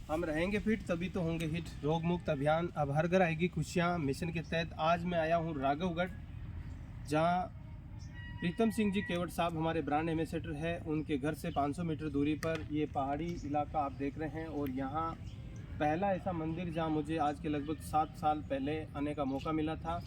हम रहेंगे फिट तभी तो होंगे हिट रोग मुक्त अभियान अब हर घर आएगी खुशियाँ मिशन के तहत आज मैं आया हूँ राघवगढ़, जहाँ प्रीतम सिंह जी केवट साहब हमारे ब्रांड एम्बेसडर है। उनके घर से 500 मीटर दूरी पर ये पहाड़ी इलाका आप देख रहे हैं और यहाँ पहला ऐसा मंदिर जहाँ मुझे आज के लगभग 7 साल पहले आने का मौका मिला था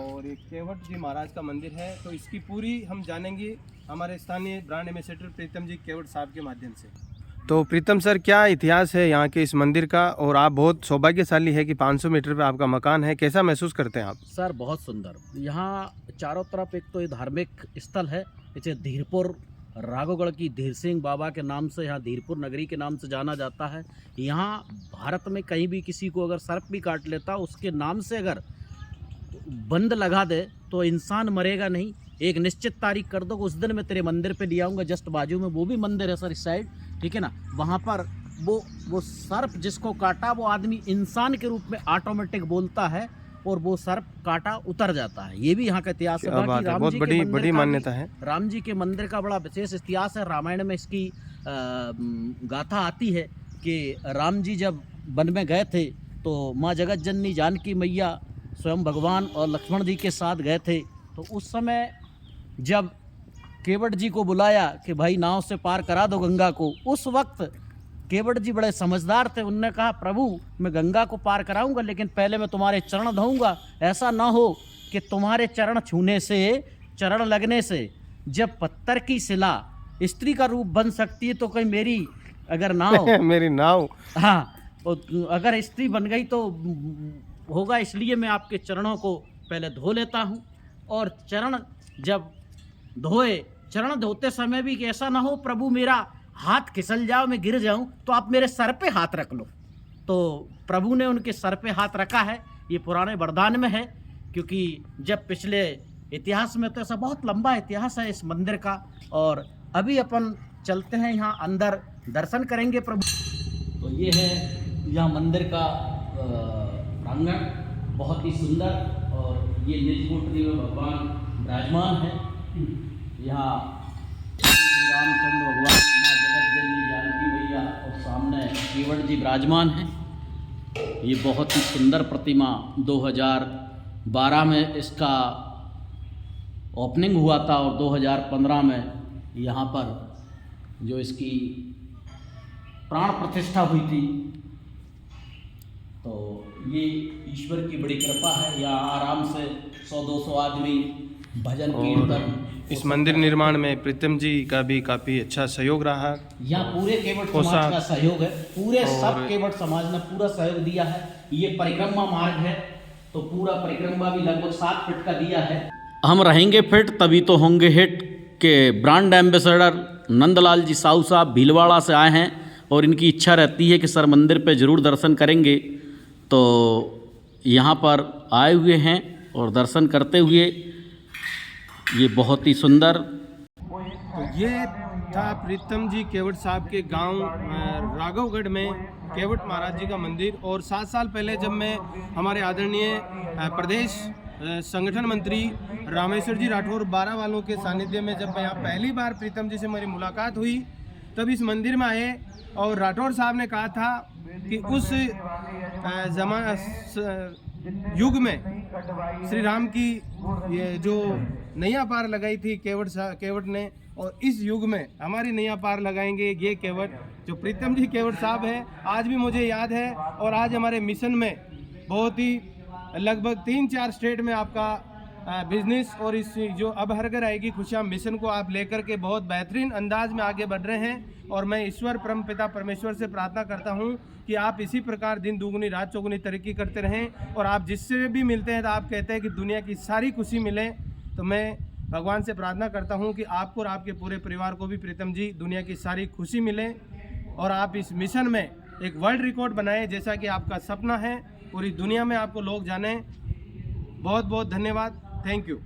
और एक केवट जी महाराज का मंदिर है। तो इसकी पूरी हम जानेंगे हमारे स्थानीय ब्रांड एम्बेसडर प्रीतम जी केवट साहब के माध्यम से। तो प्रीतम सर, क्या इतिहास है यहाँ के इस मंदिर का और आप बहुत सौभाग्यशाली है कि 500 मीटर पे आपका मकान है, कैसा महसूस करते हैं आप? सर बहुत सुंदर, यहाँ चारों तरफ एक तो ये धार्मिक स्थल है, इसे धीरपुर राघवगढ़ की धीर सिंह बाबा के नाम से यहाँ धीरपुर नगरी के नाम से जाना जाता है। यहाँ भारत में कहीं भी किसी को अगर सर्प भी काट लेता उसके नाम से अगर बंद लगा दे तो इंसान मरेगा नहीं। एक निश्चित तारीख कर दो, उस दिन मैं तेरे मंदिर पे ले आऊँगा। जस्ट बाजू में वो भी मंदिर है सर, इस साइड, ठीक है ना। वहाँ पर वो सर्प जिसको काटा वो आदमी इंसान के रूप में ऑटोमेटिक बोलता है और वो सर्प काटा उतर जाता है। ये भी यहाँ का इतिहास है। बाकी राम बहुत जी बड़ी मान्यता है। राम जी के मंदिर का बड़ा विशेष इतिहास है। रामायण में इसकी गाथा आती है कि राम जी जब वन में गए थे तो माँ जगत जननी जानकी मैया स्वयं भगवान और लक्ष्मण जी के साथ गए थे। तो उस समय जब केवट जी को बुलाया कि भाई नाव से पार करा दो गंगा को, उस वक्त केवट जी बड़े समझदार थे। उनने कहा प्रभु मैं गंगा को पार कराऊंगा लेकिन पहले मैं तुम्हारे चरण धोऊंगा। ऐसा ना हो कि तुम्हारे चरण छूने से, चरण लगने से जब पत्थर की शिला स्त्री का रूप बन सकती है तो कहीं मेरी अगर नाव मेरी नाव, हाँ, अगर स्त्री बन गई तो होगा। इसलिए मैं आपके चरणों को पहले धो लेता हूँ। और चरण जब धोए, चरण धोते समय भी कि ऐसा ना हो प्रभु मेरा हाथ फिसल जाओ, मैं गिर जाऊं, तो आप मेरे सर पे हाथ रख लो। तो प्रभु ने उनके सर पे हाथ रखा है। ये पुराने वरदान में है, क्योंकि जब पिछले इतिहास में तो ऐसा बहुत लंबा इतिहास है इस मंदिर का। और अभी अपन चलते हैं यहाँ अंदर, दर्शन करेंगे प्रभु। तो ये है यहाँ मंदिर का प्रांगण, बहुत ही सुंदर। और ये निज कोठरी में भगवान विराजमान है। यहाँ रामचंद्र भगवान, माँ जगत जननी जानकी मैया और सामने केवट जी विराजमान हैं। ये बहुत ही सुंदर प्रतिमा 2012 में इसका ओपनिंग हुआ था और 2015 में यहाँ पर जो इसकी प्राण प्रतिष्ठा हुई थी। तो ये ईश्वर की बड़ी कृपा है। यहाँ आराम से 100-200 आदमी भजन कीर्तन। इस मंदिर निर्माण में प्रीतम जी का भी काफ़ी अच्छा सहयोग रहा। यहाँ पूरे केवट समाज का सहयोग है, पूरे सब केवट समाज ने पूरा सहयोग दिया है। ये परिक्रमा मार्ग है तो पूरा परिक्रमा भी लगभग 7 फीट का दिया है। हम रहेंगे फिट तभी तो होंगे हिट के ब्रांड एम्बेसडर नंदलाल जी साहू साहब भीलवाड़ा से आए हैं और इनकी इच्छा रहती है कि सर मंदिर पे ज़रूर दर्शन करेंगे। तो यहाँ पर आए हुए हैं और दर्शन करते हुए ये बहुत ही सुंदर। तो ये था प्रीतम जी केवट साहब के गांव राघवगढ़ में केवट महाराज जी का मंदिर। और 7 साल पहले जब मैं हमारे आदरणीय प्रदेश संगठन मंत्री रामेश्वर जी राठौर 12 वालों के सानिध्य में जब मैं यहाँ पहली बार प्रीतम जी से मेरी मुलाकात हुई तब इस मंदिर में आए और राठौर साहब ने कहा था कि उस युग में श्री राम की ये जो नैया पार लगाई थी केवट ने, और इस युग में हमारी नैया पार लगाएंगे ये केवट जो प्रीतम जी केवट साहब है। आज भी मुझे याद है और आज हमारे मिशन में बहुत ही लगभग 3-4 स्टेट में आपका बिजनेस और इस जो अब हर घर आएगी खुशियाँ मिशन को आप लेकर के बहुत बेहतरीन अंदाज में आगे बढ़ रहे हैं। और मैं ईश्वर परम पिता परमेश्वर से प्रार्थना करता हूं कि आप इसी प्रकार दिन दुगुनी रात चौगुनी तरक्की करते रहें। और आप जिससे भी मिलते हैं तो आप कहते हैं कि दुनिया की सारी खुशी मिले। तो मैं भगवान से प्रार्थना करता हूं कि आपको और आपके पूरे परिवार को भी प्रीतम जी दुनिया की सारी खुशी मिले और आप इस मिशन में एक वर्ल्ड रिकॉर्ड बनाए जैसा कि आपका सपना है, पूरी दुनिया में आपको लोग जाने। बहुत बहुत धन्यवाद, थैंक यू।